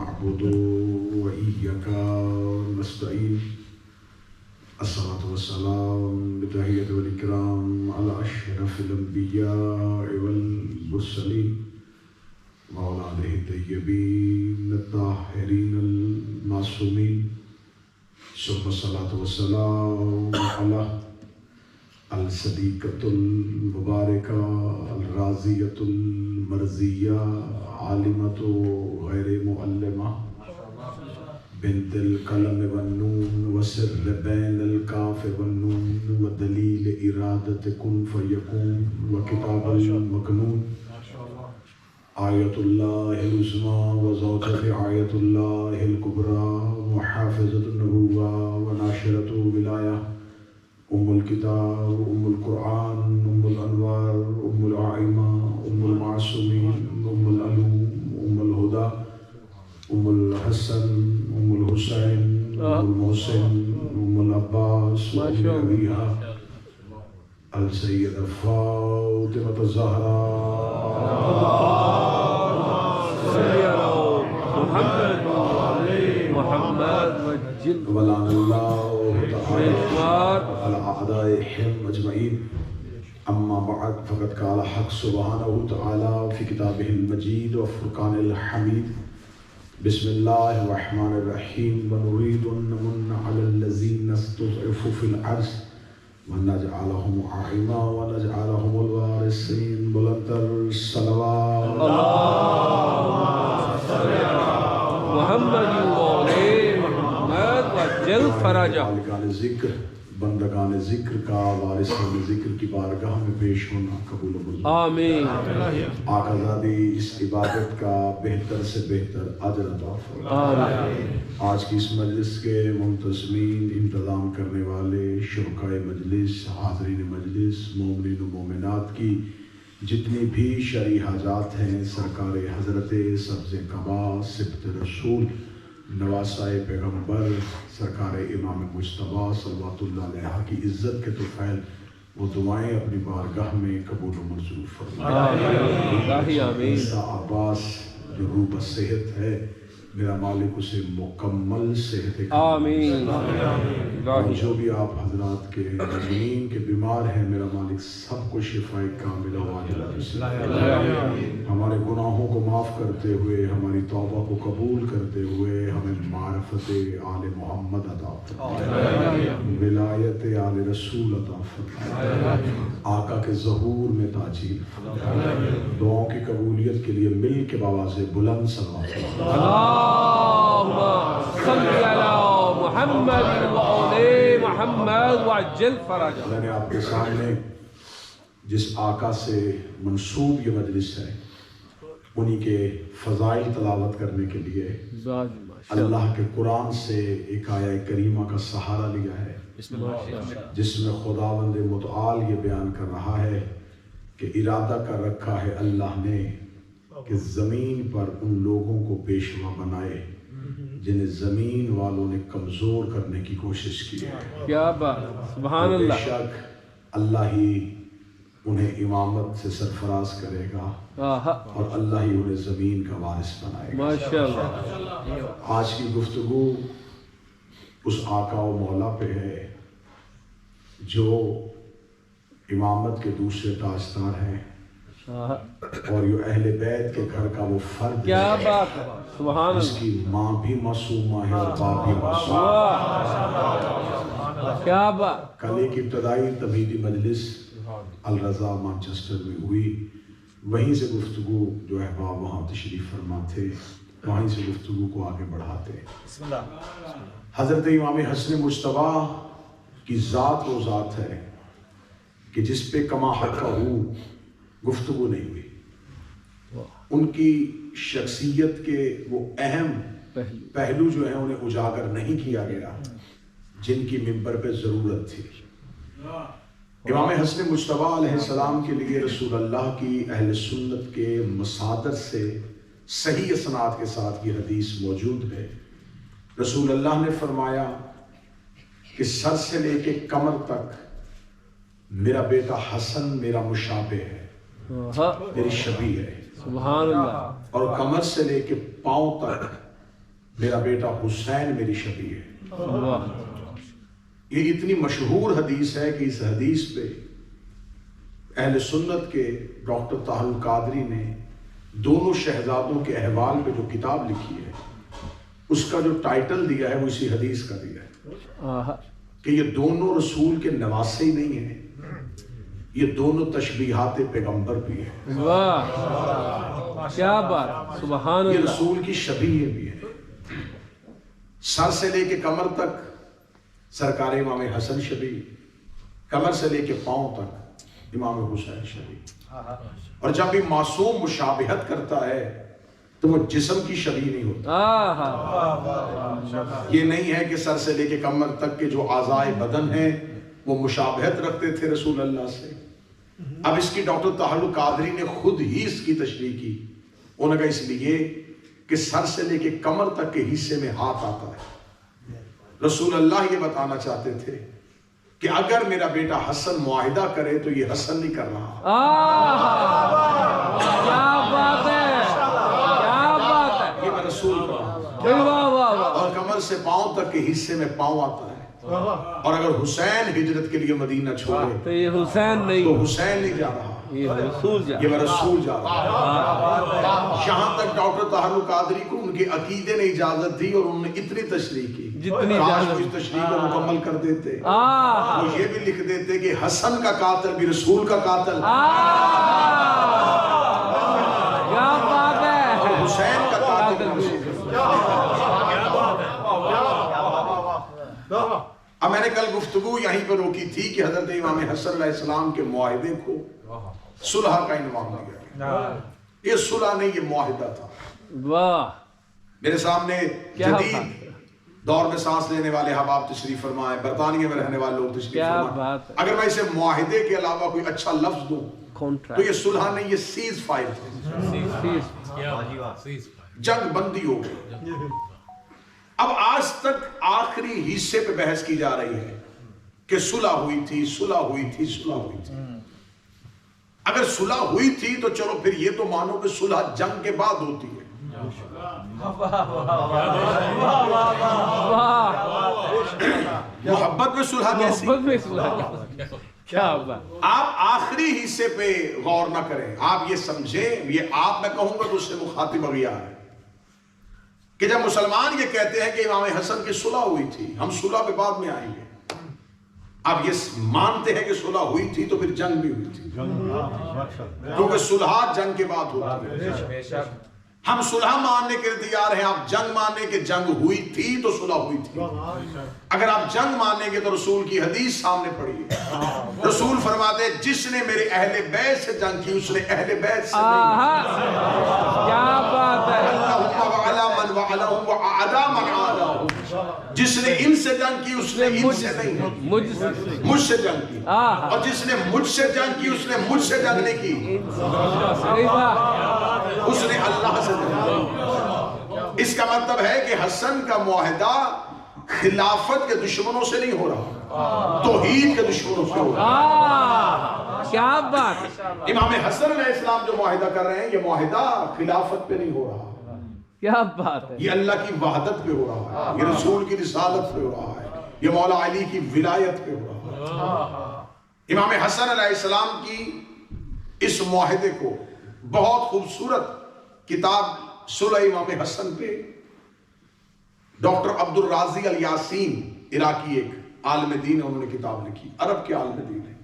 نعبد وإياك نستعين الصلاة والسلام بتحية والإكرام على أشرف الأنبياء والمرسلين وعلى آله الطيبين الطاهرين المعصومين ثم الصلاة والسلام على الصديقة المباركة الرازية المرزية عالمة غير معلمة بنت القلم والنون وسر بين الكاف والنون ودليل إرادة كن فيكون وكتاب المكنون آية الله العظمى وزوجة آية الله الكبرى وحافظة النبوة وناشرة ولاية أم الكتاب أم القرآن أم الأنوار أم الأعمى أم المعصومين أم العلوم أم الهدى أم الحسن أم الحسين أم المحسن أم العباس أم أبيها السيدة فاطمة الزهراء ولعن الله تعالى على أعدائهم أجمعين أما بعد فقد قال حق سبحانه وتعالى في كتابه المجيد وفرقان الحميد بسم الله الرحمن الرحيم ونريد أن نمن على الذين استضعفوا في الأرض ونجعلهم أئمة ونجعلهم الوارثين بلند الصلوات اللهم صل على محمد وعلى محمد وجل فرجا مالکان ذکر بندگان ذکر کا وارثان ذکر کی بارگاہ میں پیش ہونا قبول و منظور آمین آقا زادی اس عبادت کا بہتر سے بہتر اجر عطا فرمائے آج کی اس مجلس کے منتظمین انتظام کرنے والے شرکائے مجلس حاضرین مجلس مومنین و مومنات کی جتنی بھی شرعی حاجات ہیں سرکار حضرت سبز قبا سبط رسول نواسائے پیغمبر سرکار امام مجتبیٰ صلوات اللہ علیہ کی عزت کے طفیل وہ دعائیں اپنی بارگاہ میں قبول و منظور فرمائے عیسیٰ عباس جو روح صحت ہے میرا مالک اسے مکمل صحت آمین اور جو بھی آپ حضرات کے مجنین کے بیمار ہیں میرا مالک سب کو شفائے کاملہ واجلہ نصیب ہمارے گناہوں کو معاف کرتے ہوئے ہماری توبہ کو قبول کرتے ہوئے ہمیں معرفت آل محمد عطا فرمائے ولایت آل رسول عطا فرمائے آقا کے ظہور میں تاجیل فرمائے دعاؤں کی قبولیت کے لیے مل کے بآواز بلند صلوات فرمائے اللهم صل على محمد وعلى محمد وعجل فرجا میں نے آپ کے سامنے جس آقا سے منسوب یہ مجلس ہے انہی کے فضائل تلاوت کرنے کے لیے اللہ کے قرآن سے ایک آیہ کریمہ کا سہارا لیا ہے جس میں خداوند متعال یہ بیان کر رہا ہے کہ ارادہ کر رکھا ہے اللہ نے کہ زمین پر ان لوگوں کو پیشوا بنائے جنہیں زمین والوں نے کمزور کرنے کی کوشش کی ہے کیا بات سبحان اللہ بے شک اللہ ہی انہیں امامت سے سرفراز کرے گا اور اللہ ہی انہیں زمین کا وارث بنائے گا ماشاءاللہ آج کی گفتگو اس آقا و مولا پہ ہے جو امامت کے دوسرے تاجدار ہیں اور یہ اہل بیت کے گھر کا وہ فرد کیا بات ہے سبحان اللہ جس کی ماں بھی معصومہ ہے اور باپ بھی معصوم ہے کیا بات کل ایک ابتدائی تمہیدی مجلس الرضا مانچسٹر میں ہوئی وہیں سے گفتگو جو احباب وہاں تشریف فرما تھے وہیں سے گفتگو کو آگے بڑھاتے حضرت امام حسن مجتبیٰ کی ذات وہ ذات ہے کہ جس پہ کما حق ہو گفتگو نہیں ہوئی ان کی شخصیت کے وہ اہم پہلو جو ہیں انہیں اجاگر نہیں کیا گیا جن کی منبر پہ ضرورت تھی امام حسن مجتبیٰ علیہ السلام کے لیے رسول اللہ کی اہل سنت کے مصادر سے صحیح اسناد کے ساتھ یہ حدیث موجود ہے رسول اللہ نے فرمایا کہ سر سے لے کے کمر تک میرا بیٹا حسن میرا مشابہ ہے میری شبیہ ہے سبحان اللہ اور کمر سے لے کے پاؤں تک میرا بیٹا حسین میری شبیہ ہے. یہ اتنی مشہور حدیث ہے کہ اس حدیث پہ اہل سنت کے ڈاکٹر طاہر القادری نے دونوں شہزادوں کے احوال پہ جو کتاب لکھی ہے اس کا جو ٹائٹل دیا ہے وہ اسی حدیث کا دیا ہے کہ یہ دونوں رسول کے نواسے ہی نہیں ہیں، یہ دونوں تشبیہات پیغمبر بھی ہیں. واہ کیا بات، سبحان یہ اللہ. رسول کی شبیہ بھی ہے. سر سے لے کے کمر تک سرکار امام حسن شبیہ، کمر سے لے کے پاؤں تک امام حسین شبیہ. اور جب بھی معصوم مشابہت کرتا ہے تو وہ جسم کی شبیہ نہیں ہوتا. یہ نہیں ہے کہ سر سے لے کے کمر تک کے جو اعضائے بدن ہیں وہ مشابہت رکھتے تھے رسول اللہ سے. اب اس کی ڈاکٹر طاہر القادری نے خود ہی اس کی تشریح کی. انہوں نے کہا اس لیے کہ سر سے لے کے کمر تک کے حصے میں ہاتھ آتا ہے. رسول اللہ یہ بتانا چاہتے تھے کہ اگر میرا بیٹا حسن معاہدہ کرے تو یہ حسن نہیں کر رہا. کیا بات ہے، کیا بات ہے. یہ میں رسول کا اور کمر سے پاؤں تک کے حصے میں پاؤں آتا ہے. اور اگر حسین ہجرت کے لیے مدینہ چھوڑے تو یہ حسین نہیں، تو حسین نہیں جا رہا، یہ رسول جا یہ میں رسول جا رہا. یہاں تک ڈاکٹر طاہر القادری کو ان کے عقیدے نے اجازت دی اور انہوں نے اتنی تشریح کی. جتنی کاش وہ اس تشریح کو مکمل کر دیتے. وہ یہ بھی لکھ دیتے کہ حسن کا قاتل بھی رسول کا قاتل، کیا بات ہے، اور حسین کا قاتل بھی رسول. اب میں نے کل گفتگو یہیں پر روکی تھی کہ حضرت امام حسن علیہ السلام کے معاہدے کو صلح کا عنوان دیا. یہ صلح نہیں، یہ معاہدہ تھا. واہ میرے سامنے جدید دور میں سانس لینے والے احباب تشریف فرمائے، برطانیہ میں رہنے والے لوگ تشریف فرمائے. اگر میں اسے معاہدے کے علاوہ کوئی اچھا لفظ دوں تو یہ صلح نہیں، یہ سیز فائر تھے. جنگ بندی ہو گئی. اب آج تک آخری حصے پہ بحث کی جا رہی ہے کہ صلح ہوئی تھی، صلح ہوئی تھی، صلح ہوئی تھی. اگر صلح ہوئی تھی تو چلو پھر یہ تو مانو کہ صلح جنگ کے بعد ہوتی ہے. محبت میں صلح کیسی؟ کیا بات. آپ آخری حصے پہ غور نہ کریں، آپ یہ سمجھیں، یہ آپ میں کہوں گا تو اس سے مخاطب اغیار ہے کہ جب مسلمان یہ کہتے ہیں کہ امام حسن کی صلح ہوئی تھی، ہم صلح پہ بعد میں آئیں گے. اب یہ مانتے ہیں کہ صلح ہوئی تھی تو پھر جنگ بھی ہوئی تھی، کیونکہ صلح جنگ کے بعد ہوتی ہے. ہم صلح ماننے کے تیار ہیں، آپ جنگ ماننے کے جنگ ہوئی تھی تو صلح ہوئی تھی. اگر آپ جنگ مانیں گے تو رسول کی حدیث سامنے پڑھیے. رسول فرماتے ہیں جس نے میرے اہل بیت سے جنگ کی اس نے اہل بیت سے نہیں. کیا بات ہے. جس نے ان سے جنگ کی اس نے ان سے نہیں، مجھ سے جنگ کی. اور جس نے مجھ سے جنگ کی اس نے مجھ سے جنگ نہیں کی، اس نے اللہ سے جنگ کی. اس کا مطلب ہے کہ حسن کا معاہدہ خلافت کے دشمنوں سے نہیں ہو رہا، توحید کے دشمنوں سے ہو رہا. کیا بات. امام حسن علیہ السلام جو معاہدہ کر رہے ہیں یہ معاہدہ خلافت پہ نہیں ہو رہا، کیا بات ہے. یہ اللہ کی وحدت پہ ہو رہا ہے، یہ رسول کی رسالت پہ ہو رہا ہے، یہ مولا علی کی ولایت پہ ہو رہا ہے. امام حسن علیہ السلام کی اس معاہدے کو بہت خوبصورت کتاب صلح امام حسن پہ ڈاکٹر عبد الرازی الیاسین عراقی ایک عالم دین ہے، انہوں نے کتاب لکھی، عرب کے عالم دین ہے.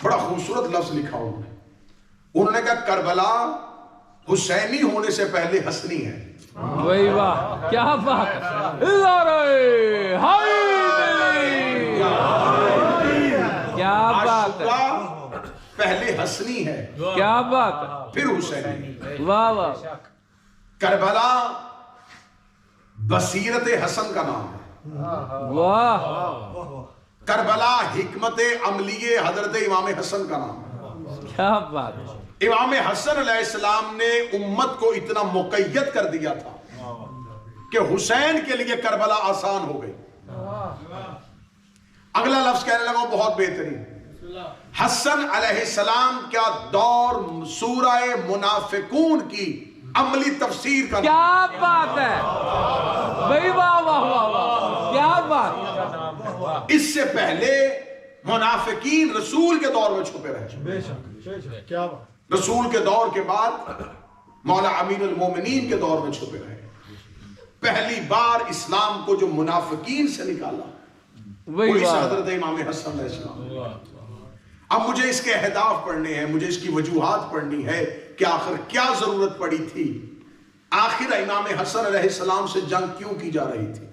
بڑا خوبصورت لفظ لکھا انہوں نے کہا کربلا حسینی ہونے سے پہلے حسنی ہے. وہی واہ کیا بات. کیا بات ہے. پہلے حسنی ہے، کیا بات. پھر حسینی. واہ واہ. کربلا بصیرت حسن کا نام ہے. واہ. کربلا حکمت عملی حضرت امام حسن کا نام ہے. کیا بات. امام حسن علیہ السلام نے امت کو اتنا مقید کر دیا تھا کہ حسین کے لیے کربلا آسان ہو گئی. اگلا لفظ کہنے لگا بہت بہترین. حسن علیہ السلام کیا دور سورہ منافقون کی عملی تفسیر کا کیا بات ہے بھائی، واہ واہ واہ واہ، کیا بات. اس سے پہلے منافقین رسول کے دور میں چھپے رہے، کیا بات. رسول کے دور کے بعد مولا امیر المومنین کے دور میں چھپے رہے. پہلی بار اسلام کو جو منافقین سے نکالا وہ وہی اس بات. حضرت امام حسن علیہ السلام. اب مجھے اس کے اہداف پڑھنے ہیں، مجھے اس کی وجوہات پڑھنی ہے کہ آخر کیا ضرورت پڑی تھی، آخر امام حسن علیہ السلام سے جنگ کیوں کی جا رہی تھی.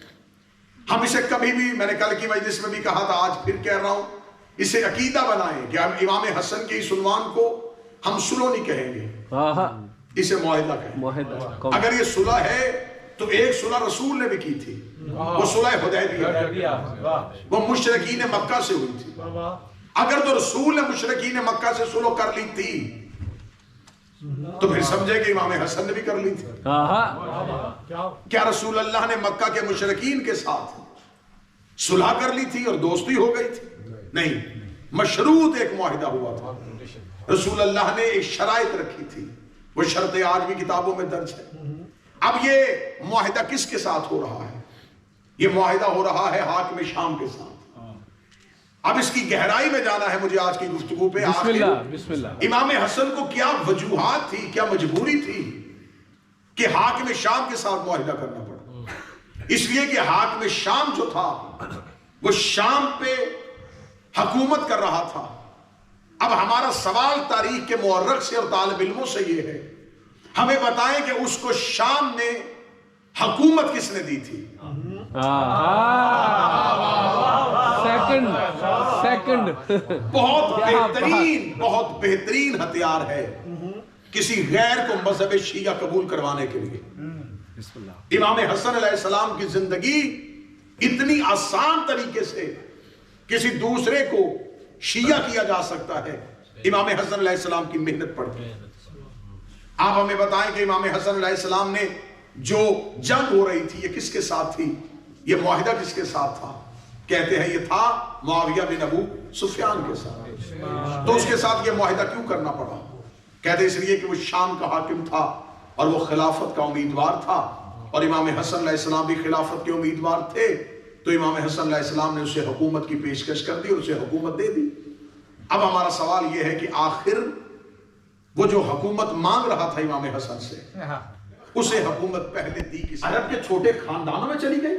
ہم اسے کبھی بھی، میں نے کل کی مجلس میں بھی کہا تھا، آج پھر کہہ رہا ہوں، اسے عقیدہ بنائیں کہ امام حسن کے اس عنوان کو ہم صلح نہیں کہیں گے، اسے معاہدہ کہیں. معاہدہ. اگر یہ صلح ہے تو ایک صلح رسول نے بھی کی تھی، وہ صلح حدیبیہ، وہ مشرکین مکہ سے ہوئی تھی. اگر تو رسول نے مشرکین مکہ سے صلح کر لی تھی تو پھر سمجھے کہ امام حسن نے بھی کر لی تھی. کیا رسول اللہ نے مکہ کے مشرکین کے ساتھ صلح کر لی تھی اور دوستی ہو گئی تھی؟ نہیں، مشروط ایک معاہدہ ہوا تھا. رسول اللہ نے ایک شرائط رکھی تھی، وہ شرطیں آج بھی کتابوں میں درج ہے. اب یہ معاہدہ کس کے ساتھ ہو رہا ہے؟ یہ معاہدہ ہو رہا ہے حاکم شام کے ساتھ. اب اس کی گہرائی میں جانا ہے مجھے آج کی گفتگو پہ. بسم اللہ بسم اللہ. امام حسن کو کیا وجوہات تھی، کیا مجبوری تھی کہ حاکم شام کے ساتھ معاہدہ کرنا پڑا؟ اس لیے کہ حاکم شام جو تھا وہ شام پہ حکومت کر رہا تھا. اب ہمارا سوال تاریخ کے مورخ سے اور طالب علموں سے یہ ہے، ہمیں بتائیں کہ اس کو شام نے حکومت کس نے دی تھی؟ سیکنڈ بہت بہترین ہتھیار ہے کسی غیر کو مذہب شیعہ قبول کروانے کے لیے. امام حسن علیہ السلام کی زندگی اتنی آسان طریقے سے کسی دوسرے کو شیعہ کیا جا سکتا ہے امام حسن علیہ السلام کی محنت پڑھ کے. آپ ہمیں بتائیں کہ امام حسن علیہ السلام نے جو جنگ ہو رہی تھی یہ کس کے ساتھ تھی؟ یہ معاہدہ کس کے ساتھ تھا؟ کہتے ہیں یہ تھا معاویہ بن ابو سفیان کے ساتھ. تو اس کے ساتھ یہ معاہدہ کیوں کرنا پڑا؟ کہتے اس لیے کہ وہ شام کا حاکم تھا اور وہ خلافت کا امیدوار تھا، اور امام حسن علیہ السلام بھی خلافت کے امیدوار تھے. تو امام حسن علیہ السلام نے اسے حکومت کی پیشکش کر دی اور اسے حکومت دے دی. اب ہمارا سوال یہ ہے کہ آخر وہ جو حکومت مانگ رہا تھا امام حسن سے، اسے حکومت پہلے دی کس؟ عرب کے چھوٹے خاندانوں میں چلی گئی.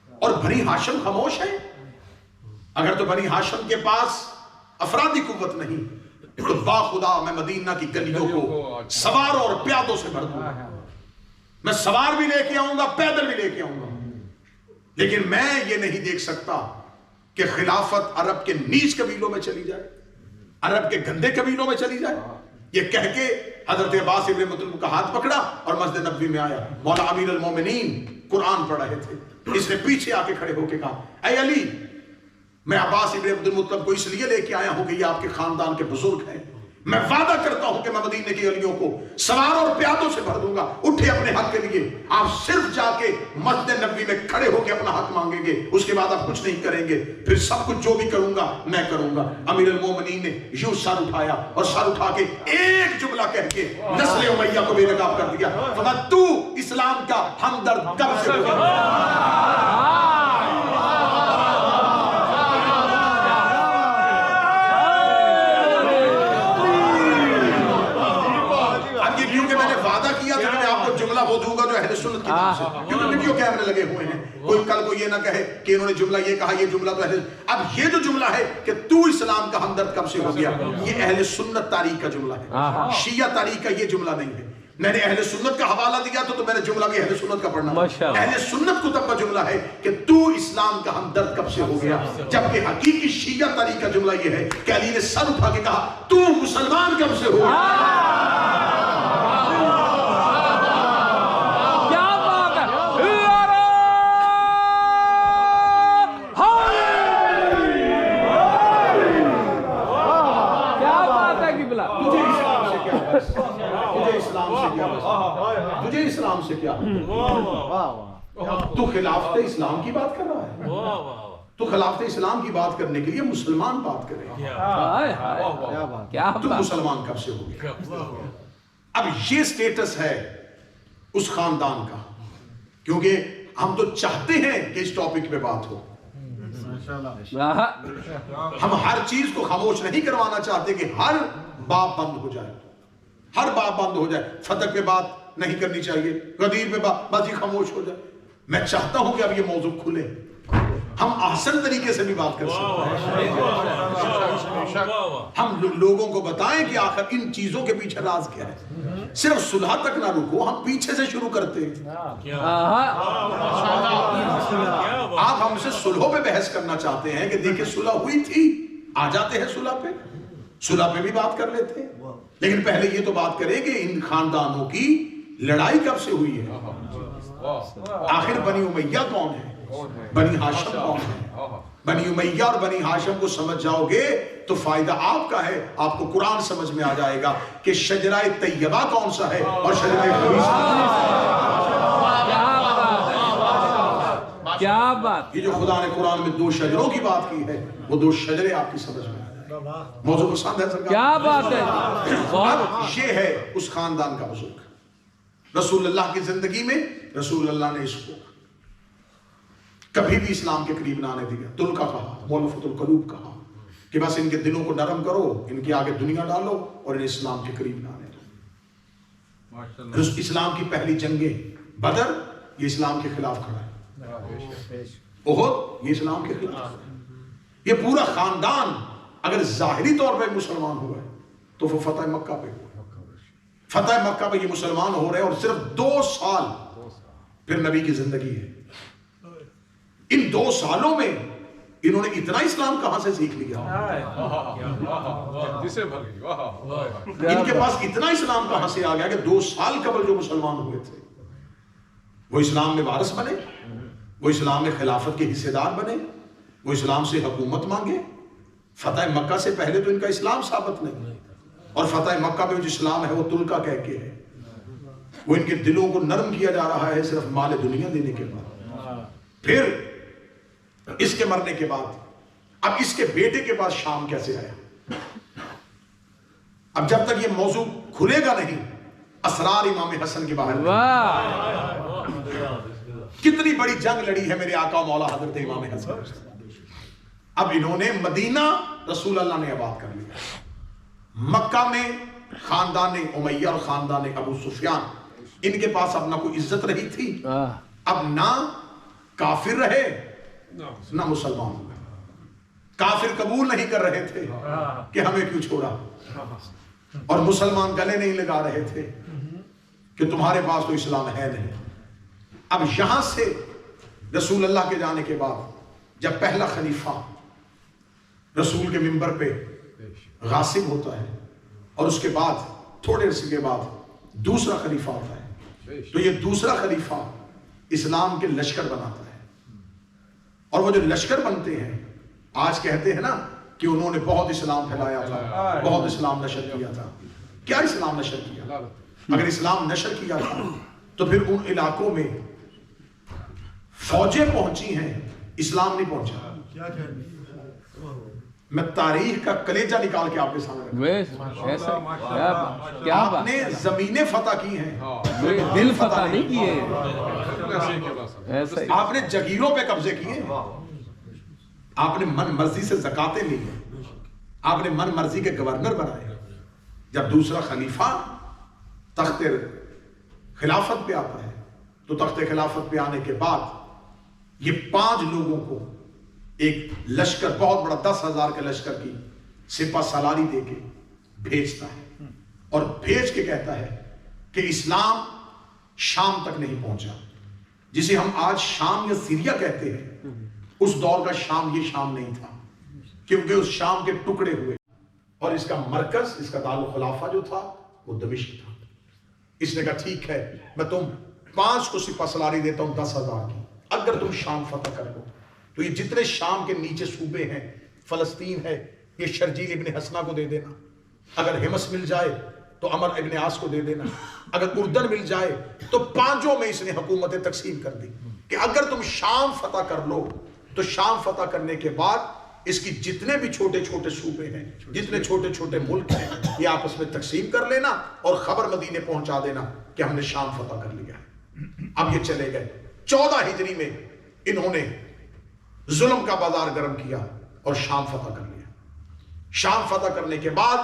اور بنی ہاشم خاموش ہے. اگر تو بنی ہاشم کے پاس افرادی قوت نہیں تو باخدا میں مدینہ کی گلیوں کو سواروں اور پیادوں سے بھر دوں گا. میں سوار بھی لے کے آؤں گا، پیدل بھی لے کے آؤں گا. لیکن میں یہ نہیں دیکھ سکتا کہ خلافت عرب کے نیچ قبیلوں میں چلی جائے، عرب کے گندے قبیلوں میں چلی جائے. یہ کہہ کے حضرت عباس ابن مطلب کا ہاتھ پکڑا اور مسجد نبوی میں آیا. مولا امیر المومنین قرآن پڑھ رہے تھے، اس نے پیچھے آ کے کھڑے ہو کے کہا، اے علی، میں عباس ابن عبد المطلب کو اس لیے لے کے آیا ہوں کہ یہ آپ کے خاندان کے بزرگ ہیں. میں وعدہ کرتا ہوں کہ میں مدینے کی گلیوں کو سواروں اور پیادوں سے بھر دوں گا. اٹھے اپنے حق کے لیے. آپ صرف جا کے مسجد نبوی میں کھڑے ہو کے اپنا حق مانگیں گے، اس کے بعد آپ کچھ نہیں کریں گے. پھر سب کچھ جو بھی کروں گا میں کروں گا. امیر المومنین نے یوں سر اٹھایا اور سر اٹھا کے ایک جملہ کہہ کے نسل امیہ کو بے نقاب کر دیا. فرمایا تو اسلام کا ہمدرد کب سے ہو گیا؟ جملہ وہ دوں گا جو اہل سنت کی طرف سے، کیونکہ ویڈیو کیمرے لگے ہوئے ہیں. کوئی کل کو یہ نہ کہے کہ انہوں نے جملہ یہ کہا، یہ جملہ تو اہل. اب یہ جو جملہ ہے کہ تو اسلام کا ہمدرد کب سے ہو گیا، یہ اہل سنت تاریخ کا جملہ ہے، شیعہ تاریخ کا یہ جملہ نہیں ہے. میں نے اہل سنت کا حوالہ دیا تو میں نے جملہ بھی اہل سنت کا پڑھنا. اہل سنت کتب کا جملہ ہے کہ تو اسلام کا ہمدرد کب سے ہو گیا، جبکہ حقیقی شیعہ تاریخ کا جملہ یہ ہے کہ علی نے سر اٹھا کے کہا تو مسلمان کب سے ہو گیا. تجھے اسلام سے کیا، تو خلافت اسلام کی بات کر رہا ہے، تو خلافت اسلام کی بات کرنے کے لیے مسلمان بات کریں. ہائے ہائے کیا تم بات. مسلمان کب سے ہو گئے؟ اب یہ سٹیٹس ہے اس خاندان کا، کیونکہ ہم تو چاہتے ہیں کہ اس ٹاپک پہ بات ہو. ہم ہر چیز کو خاموش نہیں کروانا چاہتے کہ ہر باب بند ہو جائے، ہر باب بند ہو جائے. فتح پہ بات نہیں کرنی چاہیے، غدیر پہ بات یہ خاموش ہو جائے. میں چاہتا ہوں کہ اب یہ موضوع کھلے، ہم احسن طریقے سے بھی بات کر سکتے ہیں. ہم لوگوں کو بتائیں کہ آخر ان چیزوں کے پیچھے راز کیا ہے. صرف صلح تک نہ رکو، ہم پیچھے سے شروع کرتے ہیں. آپ ہم سے صلحوں پہ بحث کرنا چاہتے ہیں کہ دیکھیں صلح ہوئی تھی، آ جاتے ہیں صلح پہ بھی بات کر لیتے ہیں. لیکن پہلے یہ تو بات کریں کہ ان خاندانوں کی لڑائی کب سے ہوئی ہے. آخر بنی امیہ کون ہے، بنی ہاشم کون ہے. بنی امیہ اور بنی ہاشم کو سمجھ جاؤ گے تو فائدہ آپ کا ہے. آپ کو قرآن سمجھ میں آ جائے گا کہ شجرہ طیبہ کون سا ہے اور شجرہ خبیثہ. کیا بات. یہ جو خدا نے قرآن میں 2 شجروں کی بات کی ہے، وہ 2 شجرے آپ کی سمجھ میں آ جائے. موضوع پسند ہے سرکار؟ کیا بات ہے. اب یہ ہے اس خاندان کا بزرگ. رسول اللہ کی زندگی میں رسول اللہ نے اس کو کبھی بھی اسلام کے قریب نہ آنے دیا. تلقا کہا، مولفت القلوب کہا کہ بس ان کے دلوں کو نرم کرو، ان کے آگے دنیا ڈالو اور انہیں اسلام کے قریب نہ آنے دو. اسلام کی پہلی جنگیں بدر یہ اسلام کے خلاف کھڑا ہے، احد یہ اسلام کے خلاف. یہ پورا خاندان اگر ظاہری طور پہ مسلمان ہوا ہے تو وہ فتح مکہ پہ ہوا. فتح مکہ پہ یہ مسلمان ہو رہے ہیں اور صرف 2 سال پھر نبی کی زندگی ہے. ان 2 سالوں میں انہوں نے اتنا اسلام کہاں سے سیکھ لیا؟ ان کے پاس اتنا اسلام کہاں سے آ گیا کہ 2 سال قبل جو مسلمان ہوئے تھے وہ اسلام میں وارث بنے، وہ اسلام میں خلافت کے حصے دار بنے، وہ اسلام سے حکومت مانگے. فتح مکہ سے پہلے تو ان کا اسلام ثابت نہیں، اور فتح مکہ میں جو اسلام ہے وہ تلقا کہہ کے ہے. وہ ان کے دلوں کو نرم کیا جا رہا ہے صرف مال دنیا دینے کے بعد. پھر اس کے مرنے کے بعد اب اس کے بیٹے کے پاس شام کیسے آیا؟ اب جب تک یہ موضوع کھلے گا نہیں، اسرار امام حسن کے باہر کتنی بڑی جنگ لڑی ہے میرے آقا مولا حضرت امام حسن. اب انہوں نے مدینہ رسول اللہ نے آباد کر لیا. مکہ میں خاندان امیہ اور خاندان ابو سفیان ان کے پاس اب نہ کوئی عزت رہی تھی، اب نہ کافر رہے نہ مسلمان ہوئے. کافر قبول نہیں کر رہے تھے کہ ہمیں کیوں چھوڑا، اور مسلمان گلے نہیں لگا رہے تھے کہ تمہارے پاس تو اسلام ہے نہیں. اب یہاں سے رسول اللہ کے جانے کے بعد جب پہلا خلیفہ رسول کے منبر پہ غاصب ہوتا ہے اور اس کے بعد تھوڑے عرصے کے بعد دوسرا خلیفہ ہوتا ہے، تو یہ دوسرا خلیفہ اسلام کے لشکر بناتا ہے. اور وہ جو لشکر بنتے ہیں آج کہتے ہیں نا کہ انہوں نے بہت اسلام پھیلایا تھا، بہت اسلام نشر کیا تھا. کیا اسلام نشر کیا؟ اگر اسلام نشر کیا تھا تو پھر ان علاقوں میں فوجیں پہنچی ہیں، اسلام نہیں پہنچا. میں تاریخ کا کلیجہ نکال کے آپ کے سامنے رکھتا. آپ نے زمینیں فتح کی ہیں، دل فتح نہیں کیے. آپ نے جگیروں پہ قبضے کیے، آپ نے من مرضی سے زکاتیں لی ہیں، آپ نے من مرضی کے گورنر بنائے. جب دوسرا خلیفہ تخت خلافت پہ آتا ہے تو تخت خلافت پہ آنے کے بعد یہ 5 لوگوں کو ایک لشکر، بہت بڑا 10,000 کے لشکر کی سپہ سالاری دے کے بھیجتا ہے، اور بھیج کے کہتا ہے کہ اسلام شام تک نہیں پہنچا. جسے ہم آج شام یا سیریا کہتے ہیں، اس دور کا شام یہ شام نہیں تھا، کیونکہ اس شام کے ٹکڑے ہوئے اور اس کا مرکز، اس کا دارالخلافہ جو تھا وہ دمشق تھا. اس نے کہا ٹھیک ہے، میں تم 5 کو سپہ سالاری دیتا ہوں 10,000 کی، اگر تم شام فتح کر لو. تو یہ جتنے شام کے نیچے صوبے ہیں، فلسطین ہے، یہ شرجیل ابن حسنہ کو دے دینا. اگر ہمس مل جائے تو عمر ابن عاص کو دے دینا. اگر اردن مل جائے تو 5 میں اس نے حکومتیں تقسیم کر دی کہ اگر تم شام فتح کر لو تو شام فتح کرنے کے بعد اس کی جتنے بھی چھوٹے چھوٹے صوبے ہیں، جتنے چھوٹے چھوٹے ملک ہیں، یہ آپس میں تقسیم کر لینا اور خبر مدینے پہنچا دینا کہ ہم نے شام فتح کر لیا ہے۔ اب یہ چلے گئے 14 ہجری میں انہوں نے ظلم کا بازار گرم کیا اور شام فتح کر لیا۔ شام فتح کرنے کے بعد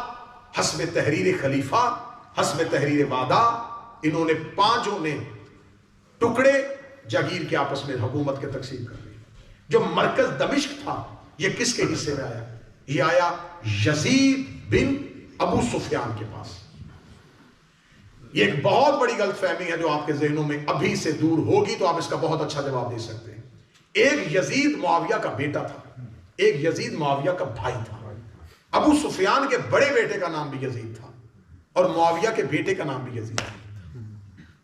حسب تحریر خلیفہ، حسب تحریر وعدہ، انہوں نے 5 نے ٹکڑے جاگیر کے آپس میں حکومت کے تقسیم کر لی۔ جو مرکز دمشق تھا یہ کس کے حصے میں آیا؟ یہ آیا یزید بن ابو سفیان کے پاس۔ یہ ایک بہت بڑی غلط فہمی ہے جو آپ کے ذہنوں میں ابھی سے دور ہوگی تو آپ اس کا بہت اچھا جواب دے سکتے ہیں۔ ایک یزید معاویہ کا بیٹا تھا، ایک یزید معاویہ کا بھائی تھا۔ ابو سفیان کے بڑے بیٹے کا نام بھی یزید تھا اور معاویہ کے بیٹے کا نام بھی یزید تھا۔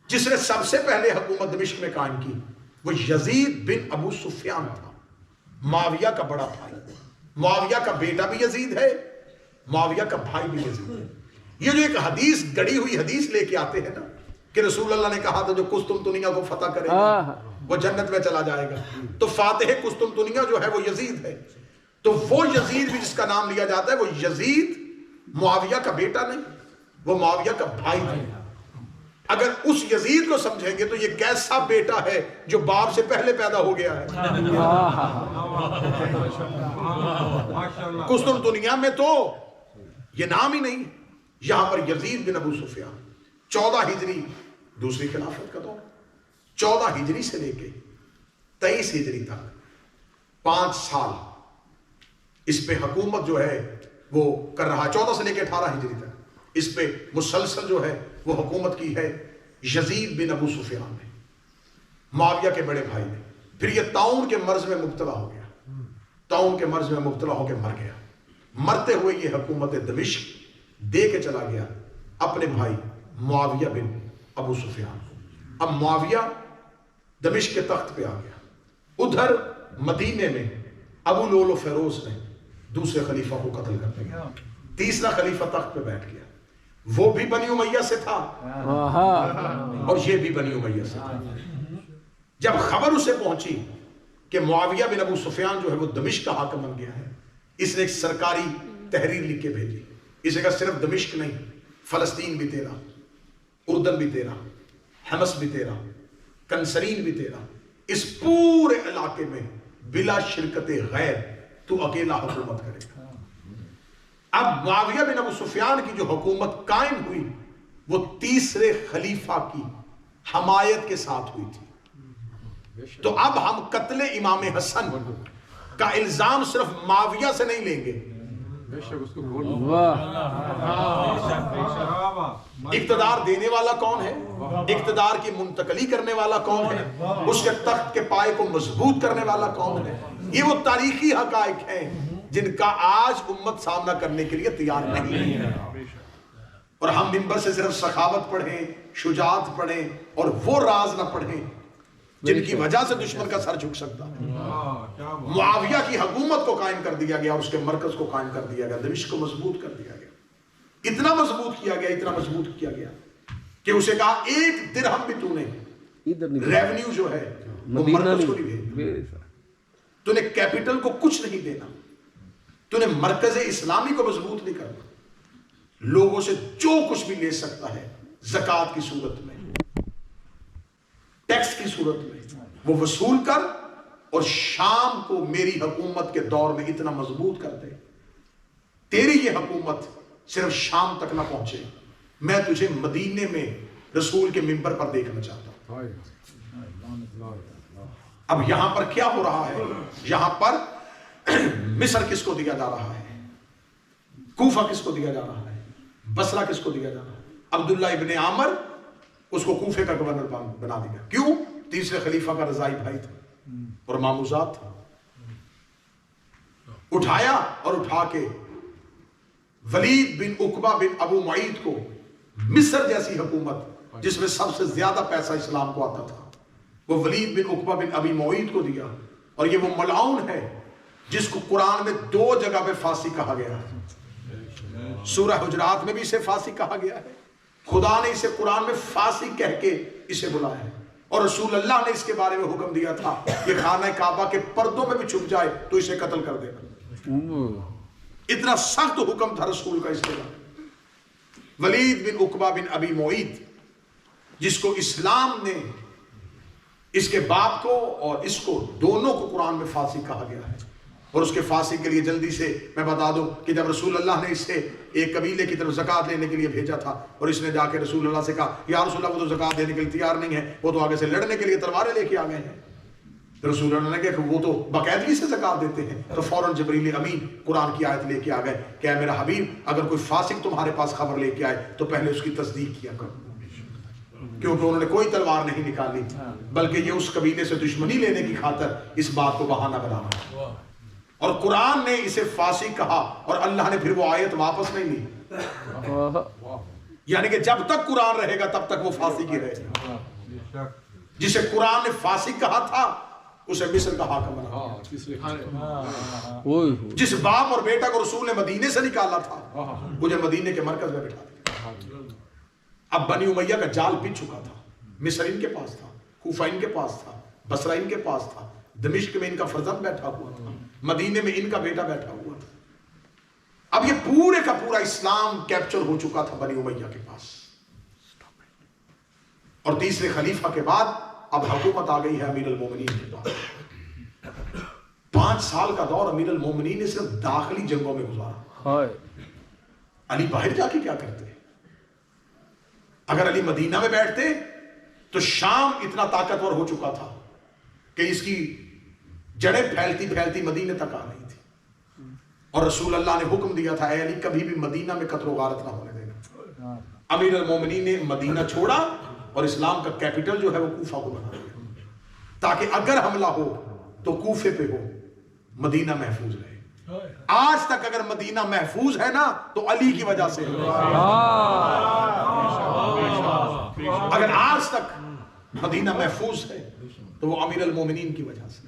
جس نے سب سے پہلے حکومت دمشق میں قائم کی وہ یزید بن ابو سفیان تھا، معاویہ کا بڑا بھائی۔ معاویہ کا بیٹا بھی یزید ہے، معاویہ کا بھائی بھی یزید ہے۔ یہ جو ایک حدیث، گڑی ہوئی حدیث لے کے آتے ہیں نا کہ رسول اللہ نے کہا تھا جو قسطنطنیہ کو فتح کرے گا وہ جنت میں چلا جائے گا، تو فاتح قسطنطنیہ جو ہے وہ یزید ہے۔ تو وہ یزید بھی جس کا نام لیا جاتا ہے وہ یزید معاویہ کا بیٹا نہیں، وہ معاویہ کا بھائی ہے۔ اگر اس یزید کو سمجھیں گے تو یہ کیسا بیٹا ہے جو باپ سے پہلے پیدا ہو گیا ہے۔ قسطنطنیہ میں تو یہ نام ہی نہیں، یہاں پر یزید بن ابو سفیان 14 ہجری دوسری خلافت کا دور، 14 ہجری سے لے کے 23 ہجری تک 5 سال اس پہ حکومت جو ہے وہ کر رہا ہے۔ 14 سے لے کے 18 ہجری تک اس پہ مسلسل جو ہے وہ حکومت کی ہے یزید بن ابو سفیان نے، معاویہ کے بڑے بھائی نے۔ پھر یہ طاعون کے مرض میں مبتلا ہو گیا، طاعون کے مرض میں مبتلا ہو کے مر گیا۔ مرتے ہوئے یہ حکومت دمشق دے کے چلا گیا اپنے بھائی معاویہ بن ابو سفیان کو۔ اب معاویہ دمشق کے تخت پہ آ گیا، ادھر مدینے میں ابو لولو فیروز نے دوسرے خلیفہ کو قتل کر دیا، تیسرا خلیفہ تخت پہ بیٹھ گیا۔ وہ بھی بنی امیہ سے تھا اور یہ بھی بنی امیہ سے تھا۔ جب خبر اسے پہنچی کہ معاویہ بن ابو سفیان جو ہے وہ دمشق کا حاکم بن گیا ہے، اس نے ایک سرکاری تحریر لکھ کے بھیجی۔ اس نے کہا صرف دمشق نہیں، فلسطین بھی تیرا، اردن بھی تیرا، حمص بھی تیرا، کنسرین بھی تیرا، اس پورے علاقے میں بلا شرکت غیر تو اکیلا حکومت کرے گا۔ اب معاویہ بن ابو سفیان کی جو حکومت قائم ہوئی وہ تیسرے خلیفہ کی حمایت کے ساتھ ہوئی تھی۔ تو اب ہم قتل امام حسن کا الزام صرف معاویہ سے نہیں لیں گے، اقتدار دینے والا کون ہے، اقتدار کی منتقلی کرنے والا کون ہے، اس کے تخت کے پائے کو مضبوط کرنے والا کون ہے، یہ وہ تاریخی حقائق ہیں جن کا آج امت سامنا کرنے کے لیے تیار نہیں ہے۔ اور ہم منبر سے صرف سخاوت پڑھیں، شجاعت پڑھیں اور وہ راز نہ پڑھیں جن کی وجہ سے دشمن کا سر جھک سکتا ہے۔ معاویہ کی حکومت کو قائم کر دیا گیا اور اس کے مرکز کو قائم کر دیا گیا، دمشق کو مضبوط کر دیا گیا، اتنا مضبوط کیا گیا، اتنا مضبوط کیا گیا کہ اسے کہا 1 درہم بھی تو نے ریونیو جو ہے وہ مرکز کو نہیں بھیجنا، تو نے کیپٹل کو کچھ نہیں دینا، تو نے مرکز اسلامی کو مضبوط نہیں کرنا، لوگوں سے جو کچھ بھی لے سکتا ہے زکوٰۃ کی صورت میں، ٹیکس کی صورت میں وہ وصول کر، اور شام کو میری حکومت کے دور میں اتنا مضبوط کر دے تیری یہ حکومت صرف شام تک نہ پہنچے، میں تجھے مدینے میں رسول کے منبر پر دیکھنا چاہتا ہوں۔ اب یہاں پر کیا ہو رہا ہے؟ یہاں پر مصر کس کو دیا جا رہا ہے، کوفہ کس کو دیا جا رہا ہے، بصرہ کس کو دیا جا رہا ہے۔ عبداللہ ابن عامر اس کو کوفے کا گورنر بنا دیا، کیوں؟ تیسرے خلیفہ کا رضائی بھائی تھا اور ماموزات تھا۔ اٹھایا اور اٹھا کے ولید بن عقبہ بن ابو معید کو، مصر جیسی حکومت جس میں سب سے زیادہ پیسہ اسلام کو آتا تھا، وہ ولید بن عقبہ بن ابی معید کو دیا۔ اور یہ وہ ملعون ہے جس کو قرآن میں 2 جگہ پہ پھانسی کہا گیا ہے، سورہ حجرات میں بھی اسے پھانسی کہا گیا ہے، خدا نے اسے قرآن میں پھانسی کہہ کے اسے بلایا ہے، اور رسول اللہ نے اس کے بارے میں حکم دیا تھا کہ خانہ کعبہ کے پردوں میں بھی چھپ جائے تو اسے قتل کر دینا. اتنا سخت حکم تھا رسول کا اس کے بعد. ولید بن عقبہ بن ابی معیط جس کو اسلام نے اس کے باپ کو اور اس کو دونوں کو قرآن میں فاسق کہا گیا ہے. اور اس کے فاسق کے لیے جلدی سے میں بتا دوں کہ جب رسول اللہ نے اسے ایک قبیلے کی طرف زکوٰۃ لینے کے لیے بھیجا تھا اور اس نے جا کے رسول اللہ سے کہا یا رسول اللہ وہ تو زکوٰۃ دینے کے لیے تیار نہیں ہے, وہ تو آگے سے لڑنے کے لیے تلواریں لے کے آ گئے ہیں. رسول اللہ نے کہا کہ وہ تو باقاعدگی سے زکوٰۃ دیتے ہیں. تو فوراً جبریل امین قرآن کی آیت لے کے آ گئے کہ اے میرا حبیب اگر کوئی فاسق تمہارے پاس خبر لے کے آئے تو پہلے اس کی تصدیق کیا کرو, کیونکہ انہوں نے کوئی تلوار نہیں نکالی بلکہ یہ اس قبیلے سے دشمنی لینے کی خاطر اس بات کو بہانہ بنانا. اور قرآن نے اسے فاسق کہا اور اللہ نے پھر وہ آیت واپس نہیں لی. یعنی کہ جب تک قرآن رہے گا تب تک وہ فاسق ہی رہے گا. جسے قرآن نے فاسق کہا تھا اسے مصر کا حاکم بنا. جس باپ اور بیٹا کو رسول نے مدینے سے نکالا تھا مجھے مدینے کے مرکز میں بٹھا دیا. اب بنی امیہ کا جال بچ چکا تھا. مصر ان کے پاس تھا, کوفہ ان کے پاس تھا, بصرہ ان کے پاس تھا, دمشق میں ان کا فرزند بیٹھا ہوا تھا, مدینے میں ان کا بیٹا بیٹھا ہوا تھا. اب یہ پورے کا پورا اسلام کیپچر ہو چکا تھا بنی امیہ کے پاس. اور تیسرے خلیفہ کے بعد اب حکومت آ گئی ہے امیر المومنین کے پاس. 5 سال کا دور امیر المومنین نے صرف داخلی جنگوں میں گزارا. علی باہر جا کے کیا کرتے؟ اگر علی مدینہ میں بیٹھتے تو شام اتنا طاقتور ہو چکا تھا کہ اس کی جڑیں پھیلتی پھیلتی مدینے تک آ رہی تھی. اور رسول اللہ نے حکم دیا تھا اے علی کبھی بھی مدینہ میں قتل و غارت نہ ہونے دینا. امیر المومنین نے مدینہ چھوڑا اور اسلام کا کیپٹل جو ہے وہ کوفہ کو بنا دیا تاکہ اگر حملہ ہو تو کوفے پہ ہو, مدینہ محفوظ رہے. آج تک اگر مدینہ محفوظ ہے نا تو علی کی وجہ سے ہے. اگر آج تک مدینہ محفوظ ہے تو وہ امیر المومنین کی وجہ سے.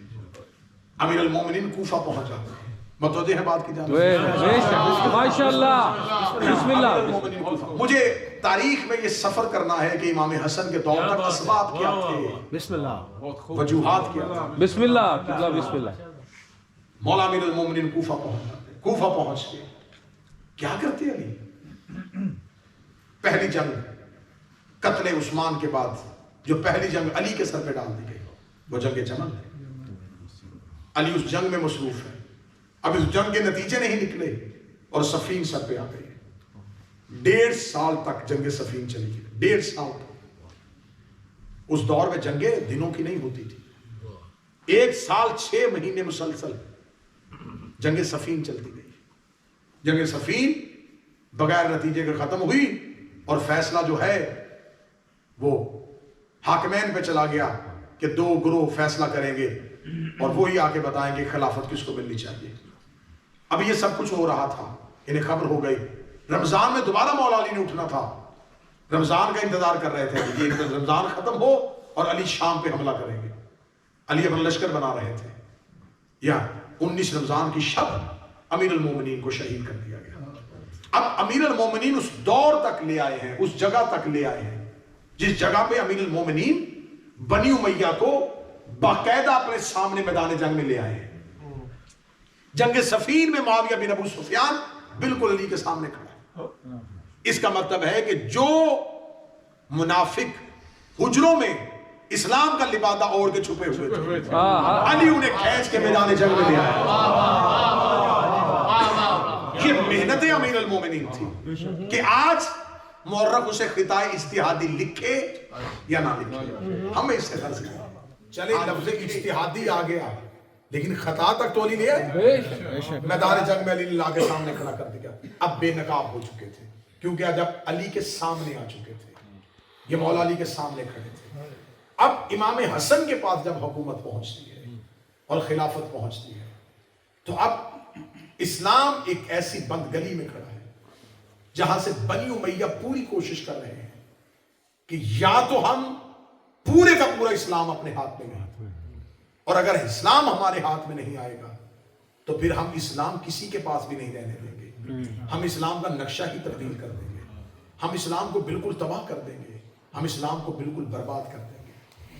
امیر المومنین کوفہ پہنچ جاتے ہیں. متوجہ ہے بات کی جانب؟ ماشاءاللہ. بسم اللہ. مجھے تاریخ میں یہ سفر کرنا ہے کہ امام حسن کے دور تک اسباب کیا تھے, بسم اللہ, وجوہات کیا تھے. بسم اللہ. بسم اللہ. مولا امیر المومنین کوفہ پہنچ جاتے. کوفہ پہنچ کے کیا کرتے علی؟ پہلی جنگ قتل عثمان کے بعد جو پہلی جنگ علی کے سر پہ ڈال دی گئی وہ جنگ جمل ہے. علی اس جنگ میں مصروف ہے. اب اس جنگ کے نتیجے نہیں نکلے اور صفین سر پہ آ گئی. 1.5 سال تک جنگ صفین چلی گئی. 1.5 سال تک. اس دور میں جنگیں دنوں کی نہیں ہوتی تھی. 1 سال 6 مہینے مسلسل جنگ صفین چلتی گئی. جنگ صفین بغیر نتیجے کے ختم ہوئی اور فیصلہ جو ہے وہ حاکمین پہ چلا گیا کہ 2 گروہ فیصلہ کریں گے اور وہی آ کے بتائیں گے خلافت کس کو ملنی چاہیے. اب یہ سب کچھ ہو رہا تھا, انہیں خبر ہو گئی. رمضان میں دوبارہ مولا علی نے اٹھنا تھا. رمضان کا انتظار کر رہے تھے کہ رمضان ختم ہو اور علی شام پہ حملہ کریں گے. علی اپنا لشکر بنا رہے تھے. یا 19 رمضان کی شب امیر المومنین کو شہید کر دیا گیا. اب امیر المومنین اس دور تک لے آئے ہیں, اس جگہ تک لے آئے ہیں جس جگہ پہ امیر المومنین بنی امیہ کو باقاعدہ اپنے سامنے میدان جنگ میں لے آئے ہیں. جنگ صفین میں معاویہ بن ابو سفیان بالکل علی کے سامنے کھڑا ہے. اس کا مطلب ہے کہ جو منافق حجروں میں اسلام کا لبادہ اوڑھ کے چھپے ہوئے تھے علی انہیں کھینچ کے میدان جنگ میں لے آیا. یہ محنت امیر المومنین تھی کہ آج مورخ اسے خطۂ اجتہادی لکھے یا نہ لکھے, ہمیں اس سے غرض ہے. چلے لفظ اجتہادی آ گیا لیکن خطا تک تو نہیں لیا. میدان جنگ میں علی نے لا کے سامنے کھڑا کر دیا. اب بے نقاب ہو چکے تھے کیونکہ جب علی کے سامنے آ چکے تھے, یہ مولا علی کے سامنے کھڑے تھے. اب امام حسن کے پاس جب حکومت پہنچتی ہے اور خلافت پہنچتی ہے تو اب اسلام ایک ایسی بند گلی میں کھڑا ہے جہاں سے بنی امیہ پوری کوشش کر رہے ہیں کہ یا تو ہم پورے کا پورا اسلام اپنے ہاتھ میں لیں, اور اگر اسلام ہمارے ہاتھ میں نہیں آئے گا تو پھر ہم اسلام کسی کے پاس بھی نہیں رہنے دیں گے. ہم اسلام کا نقشہ ہی تبدیل کر دیں گے. ہم اسلام کو بالکل تباہ کر دیں گے. ہم اسلام کو بالکل برباد کر دیں گے.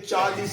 40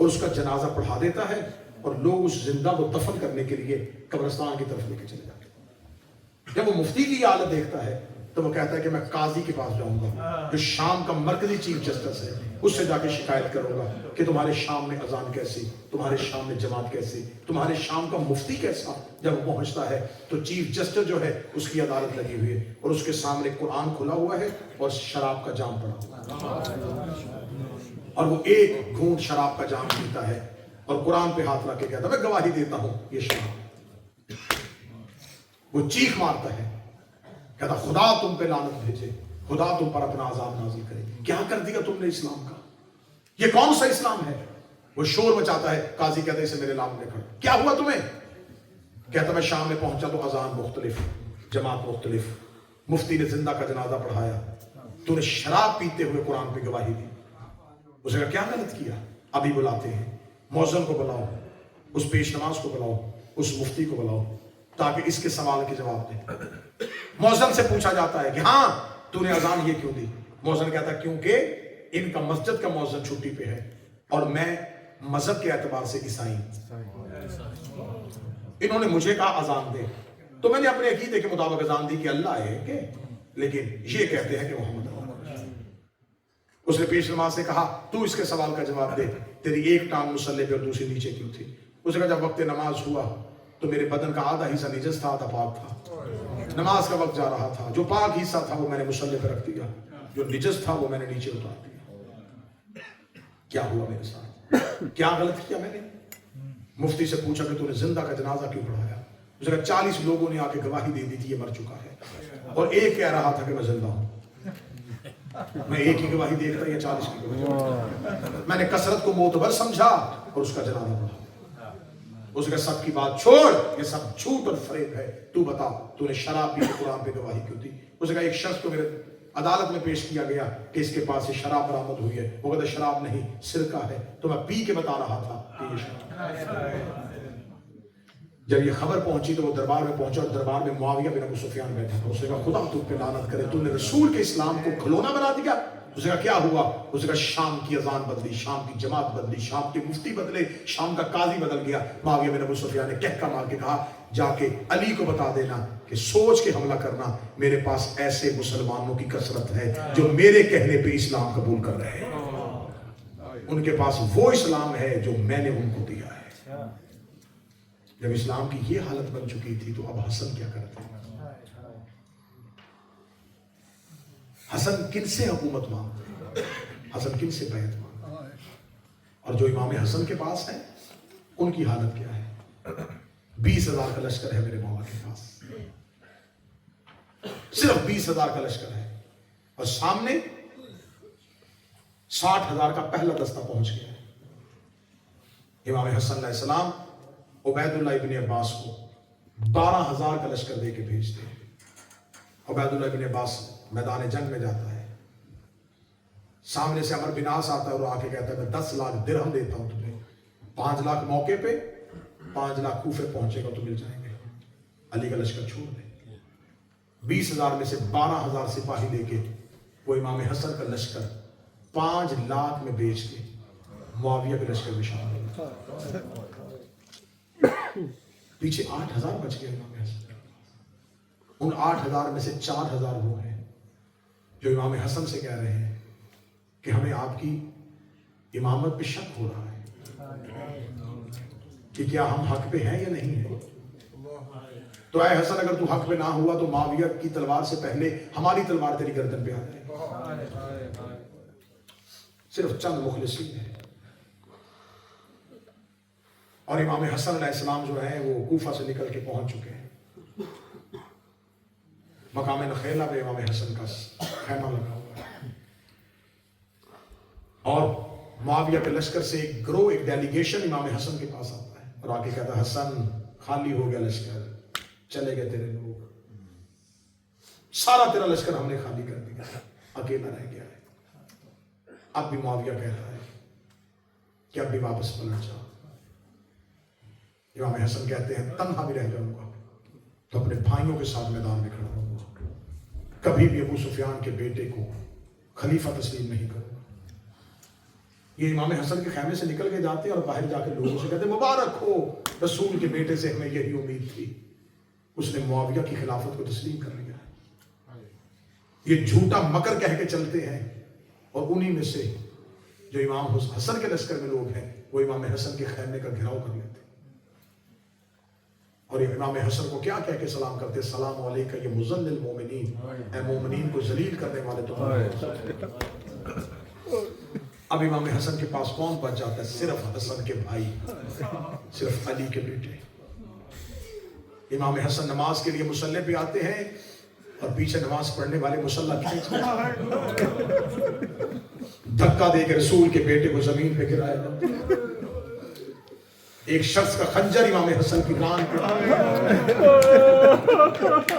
اور اس کا جنازہ پڑھا دیتا ہے اور لوگ اس زندہ کو دفن کرنے کے لیے قبرستان کی طرف لے کے چلے جاتے ہیں۔ جب وہ مفتی کی حالت دیکھتا ہے تو وہ کہتا ہے کہ میں قاضی کے پاس جاؤں گا جو شام کا مرکزی چیف جسٹس ہے، اس سے جا کے شکایت کروں گا کہ تمہارے شام میں اذان کیسی، تمہارے شام میں جماعت کیسی، تمہارے شام کا مفتی کیسا۔ جب وہ پہنچتا ہے تو چیف جسٹس جو ہے اس کی عدالت لگی ہوئی ہے اور اس کے سامنے قرآن کھلا ہوا ہے اور شراب کا جام پڑا ہوا ہے، اور وہ ایک گھونٹ شراب کا جام پیتا ہے اور قرآن پہ ہاتھ رکھ کے کہتا ہے میں گواہی دیتا ہوں یہ شراب۔ وہ چیخ مارتا ہے، کہتا خدا تم پہ لعنت بھیجے، خدا تم پر اپنا عذاب نازل کرے، کیا کر دیا تم نے اسلام کا، یہ کون سا اسلام ہے۔ وہ شور مچاتا ہے، قاضی کہتا ہے اسے میرے نام لے کر، کیا ہوا تمہیں؟ کہتا میں شام میں پہنچا تو اذان مختلف، جماعت مختلف، مفتی نے زندہ کا جنازہ پڑھایا، تو نے شراب پیتے ہوئے قرآن پہ گواہی دی۔ اسے کہا کیا غلط کیا؟ ابھی بلاتے ہیں، مؤذن کو بلاؤ، اس پیش نماز کو بلاؤ، اس مفتی کو بلاؤ تاکہ اس کے سوال کے جواب دیں۔ مؤذن سے پوچھا جاتا ہے کہ ہاں تو نے اذان یہ کیوں دی؟ مؤذن کہتا ہے کیونکہ ان کا مسجد کا مؤذن چھٹی پہ ہے اور میں مذہب کے اعتبار سے عیسائی ہوں، انہوں نے مجھے کہا اذان دے تو میں نے اپنے عقیدے کے مطابق اذان دی کہ اللہ ہے کہ، لیکن یہ کہتے ہیں کہ محمد اللہ۔ اس نے پیش نماز سے کہا تو اس کے سوال کا جواب دے، تیری ایک ٹانگ مصلی پہ اور دوسری نیچے کیوں تھی؟ اس نے کہا جب وقت نماز ہوا تو میرے بدن کا آدھا حصہ نجس تھا آدھا پاک تھا، نماز کا وقت جا رہا تھا، جو پاک حصہ تھا وہ میں نے مصلی پہ رکھ دیا، جو نجس تھا وہ میں نے نیچے اتار دیا۔ کیا ہوا میرے ساتھ؟ کیا غلط کیا میں نے؟ مفتی سے پوچھا کہ تو نے زندہ کا جنازہ کیوں پڑھایا؟ اس نے کہا 40 لوگوں نے آ کے گواہی دے دی تھی یہ مر چکا ہے اور ایک کہہ رہا تھا کہ میں زندہ ہوں، میں ایک ہی گواہی دیکھتا یا 40 کی گواہی؟ میں نے کثرت کو معتبر سمجھا اور اس کا جنازہ پڑھا۔ اس نے کہا سب کی بات چھوڑ، یہ سب جھوٹ اور فریب ہے، تو بتا تو نے شراب پی کے قرآن پہ گواہی کیوں دی؟ اس نے کہا ایک شخص کو میرے عدالت میں پیش کیا گیا کہ اس کے پاس سے شراب برآمد ہوئی ہے، وہ کہتا شراب نہیں سرکہ ہے، تو میں پی کے بتا رہا تھا کہ یہ شراب۔ جب یہ خبر پہنچی تو وہ دربار میں پہنچا اور دربار میں معاویہ بن ابو سفیان بیٹھا تھا۔ اس نے کہا خدا تم پہ لعنت کرے، تو نے رسول کے اسلام کو کھلونا بنا دیا۔ اس نے کہا کیا ہوا؟ اس نے کہا شام کی اذان بدلی، شام کی جماعت بدلی، شام کے مفتی بدلے، شام کا قاضی بدل گیا۔ معاویہ بن ابو سفیان نے کہکا مار کے کہا جا کے علی کو بتا دینا کہ سوچ کے حملہ کرنا، میرے پاس ایسے مسلمانوں کی کثرت ہے جو میرے کہنے پہ اسلام قبول کر رہے ہیں، ان کے پاس وہ اسلام ہے جو میں نے ان کو دیا ہے۔ جب اسلام کی یہ حالت بن چکی تھی تو اب حسن کیا کرتے ہیں؟ حسن کن سے حکومت مانگتے ہیں؟ حسن کن سے بیعت مانگتے ہیں؟ اور جو امام حسن کے پاس ہیں ان کی حالت کیا ہے؟ 20,000 کا لشکر ہے میرے مولا کے پاس، صرف 20,000 کا لشکر ہے اور سامنے 60,000 کا پہلا دستہ پہنچ گیا ہے۔ امام حسن علیہ السلام عبید اللہ ابن عباس کو 12,000 کا لشکر دے کے بھیجتے ہیں۔ عبید اللہ ابن عباس میدان جنگ میں جاتا ہے، سامنے سے عمر بن عاص آتا ہے اور آ کے کہتا ہے میں 10 لاکھ درہم دیتا ہوں تمہیں، 5 لاکھ موقع پہ، 5 لاکھ کوفے پہنچے گا تو مل جائیں گے، علی کا لشکر چھوڑ دے۔ 20,000 میں سے 12,000 سپاہی لے کے وہ امام حسن کا لشکر 5 لاکھ میں بیچ کے معاویہ کے لشکر میں شامل ہوتا، پیچھے 8,000 بچ گئے امام حسن۔ ان 8,000 میں سے 4,000 وہ ہیں جو امام حسن سے کہہ رہے ہیں کہ ہمیں آپ کی امامت پہ شک ہو رہا ہے کہ کیا ہم حق پہ ہیں یا نہیں ہیں۔ تو اے حسن اگر تو حق پہ نہ ہوا تو معاویہ کی تلوار سے پہلے ہماری تلوار تیری گردن پہ آ جائے۔ صرف چند مخلصین ہیں اور امام حسن علیہ السلام جو ہیں وہ کوفہ سے نکل کے پہنچ چکے ہیں۔ مقام نخیلہ پہ امام حسن کا خیمہ لگا ہوا ہے اور معاویہ کے لشکر سے ایک گروہ، ایک ڈیلیگیشن امام حسن کے پاس آتا ہے اور آ کے کہتا ہے حسن خالی ہو گیا لشکر، چلے گئے تیرے لوگ، سارا تیرا لشکر ہم نے خالی کر دیا، اکیلا رہ گیا ہے۔ اب بھی معاویہ کہتا ہے کہ اب بھی واپس پلٹ جاؤ۔ امام حسن کہتے ہیں تنہا بھی رہ جاؤں گا تو اپنے بھائیوں کے ساتھ میدان میں کھڑا ہوں گا، کبھی بھی ابو سفیان کے بیٹے کو خلیفہ تسلیم نہیں کروں گا۔ یہ امام حسن کے خیمے سے نکل کے جاتے ہیں اور باہر جا کے لوگوں سے کہتے ہیں مبارک ہو، رسول کے بیٹے سے ہمیں یہی امید تھی، اس نے معاویہ کی خلافت کو تسلیم کر لیا۔ یہ جھوٹا مکر کہہ کے چلتے ہیں، اور انہی میں سے جو امام حسن کے لشکر میں لوگ ہیں وہ امام حسن کے خیمے کا گھیراؤ کر لیتے ہیں، اور یہ امام حسن کو کیا کہہ کے سلام کرتے ہیں؟ سلام علیکہ یہ مذلل مومنین، اے مومنین کو ذلیل کرنے والے تمہارے۔ اب امام حسن کے پاس کون بچ جاتا ہے؟ صرف حسن کے بھائی، صرف علی کے بیٹے۔ امام حسن نماز کے لیے مصلی پہ آتے ہیں اور پیچھے نماز پڑھنے والے مصلی کھینچ دھکا دے کے رسول کے بیٹے کو زمین پہ گرایا۔ ایک شخص کا خنجر امام حسن کی ران پہ،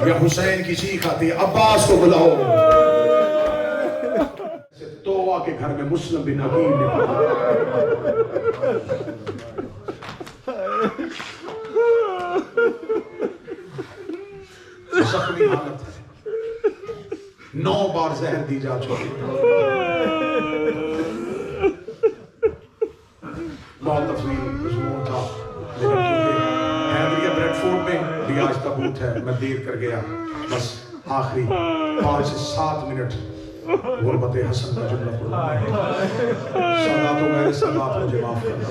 یا حسین کی چیخ آتی ہے عباس کو بلاؤ۔ توبہ کے گھر میں مسلم بن عقیل نے زخمی حالت ہے، 9 بار زہر دی جا چکی، بہت تفصیل مضمون تھا، لیکن کیونکہ حیدریہ بریڈ فورڈ میں بھی آج تابوت ہے، میں دیر کر گیا، بس آخری 5 سے 7 منٹ غربت حسن کا جملہ پڑھا۔ سادات و غیر سادات مجھے معاف کرنا۔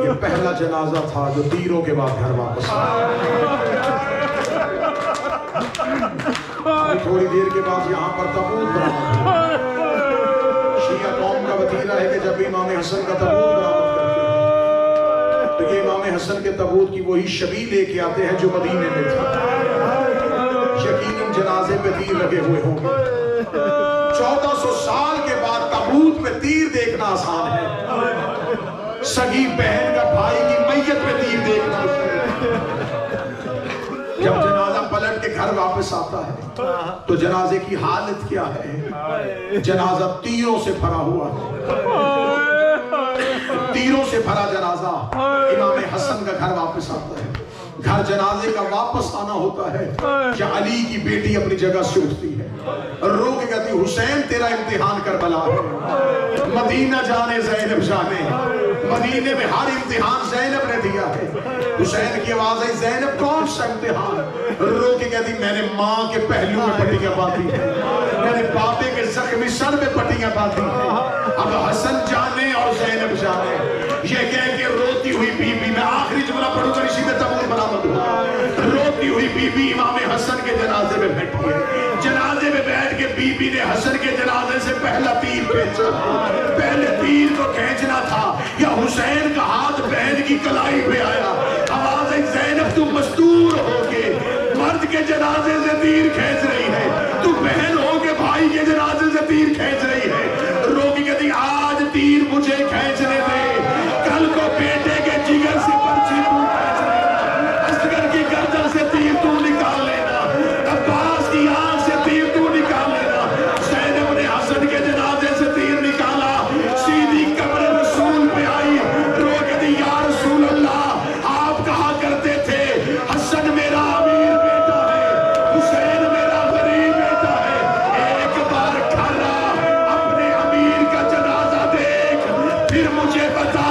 یہ پہلا جنازہ تھا جو تیروں کے بعد گھر واپس آیا۔ تھوڑی دیر کے بعد یہاں پر تابوت برآمد ہوا۔ شیعہ قوم کا وتیرہ ہے کہ جب بھی امام حسن کا تابوت برآمد کرتے ہیں تو یہ امام حسن کے تابوت کی وہی شبیہ لے کے آتے ہیں جو مدینے میں تھا۔ یقیناً جنازے پہ تیر لگے ہوئے ہوں گے۔ 1400 سال کے بعد تابوت پہ تیر دیکھنا آسان ہے، سگی بہن کا بھائی کی میت پہ تیر دیکھنا آسان ہے۔ جب جنازہ پلٹ کے گھر واپس آتا ہے تو جنازے کی حالت کیا ہے؟ جنازہ تیروں سے بھرا ہوا ہے، تیروں سے بھرا جنازہ امام حسن کا گھر واپس آتا ہے۔ گھر جنازے کا واپس آنا ہوتا ہے کہ علی کی بیٹی اپنی جگہ سے اٹھتی ہے، رو کے کہتی حسین تیرا امتحان کربلا ہے، مدینہ جانے زینب جانے، مدینے میں ہر امتحان زینب نے دیا ہے۔ حسین کی آواز ہے زینب کون سا امتحان؟ رو کے کہتی میں نے ماں کے پہلو میں پٹیاں باندھی ہیں، میں نے باپے کے زخمی سر میں پٹیاں باندھی ہیں، اب حسن جانے اور زینب جانے۔ یہ کہہ کے روتی ہوئی بی بی، میں آخری جملہ پڑھوں گا اسی میں تابوت برآمد ہوا، روتی ہوئی بی بی امام حسن کے جنازے میں بیٹھی ہے۔ جنازے میں بیٹھ کے بی بی نے حسن کے جنازے سے پہلا تیر کھینچا، پہلے تیر کو کھینچنا تھا یا حسین کا ہاتھ بہن کی کلائی پہ آیا۔ آواز ہے زینب تو مستور ہو کے مرد کے جنازے سے تیر کھینچ رہی ہے، تو بہن ہو کے بھائی کے جنازے سے تیر کھینچ رہی ہے۔ رو کے کہتی آج تیر مجھے کھینچنے دے، کل کو بیٹے کے جگر سے پرچی تو کھینچ لینا، اصغر کی گردن سے تیر تو نکال لینا، عباس کی آنکھ سے تیر تو نکال لینا۔ زینب نے حسن کے جنازے سے تیر نکالا، سیدھی قبر رسول پہ آئی، رو کے دی یا رسول اللہ آپ کہا کرتے تھے حسن میرا امیر بیٹا ہے، حسین میرا غریب بیٹا ہے، ایک بار گھر آ اپنے امیر کا جنازہ دیکھ، پھر مجھے بتا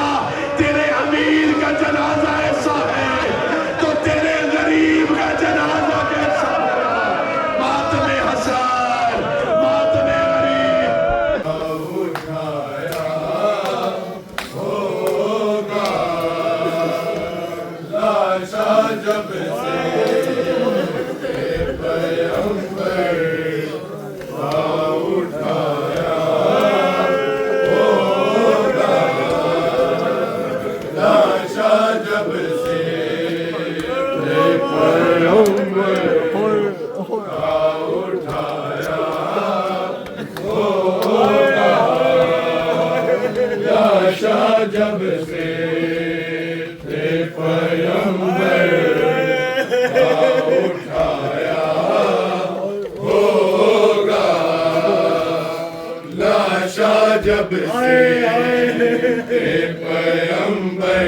تیرے امیر کا جنازہ ایسا ہے تو تیرے غریب کا جنازہ کیسا ہوگا؟ ماتم حسن، ماتم غریب۔ جب سے پیغمبر اٹھایا ہوگا، لاشا جب سے پیغمبر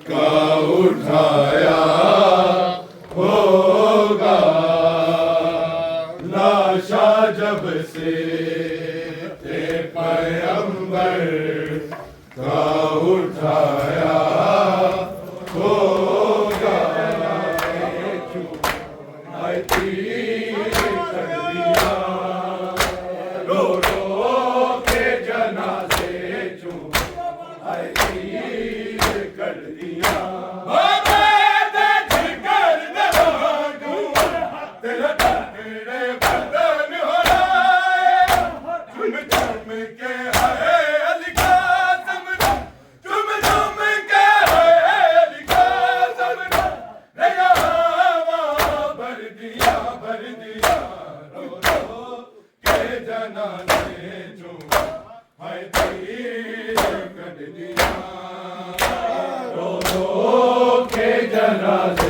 کا اٹھایا ہوگا، لاشا جب سے کا اٹھایا ہوگا آئے تیر کر دیا رو رو کے جنازے چوں آئے تیر کر دیا جنازے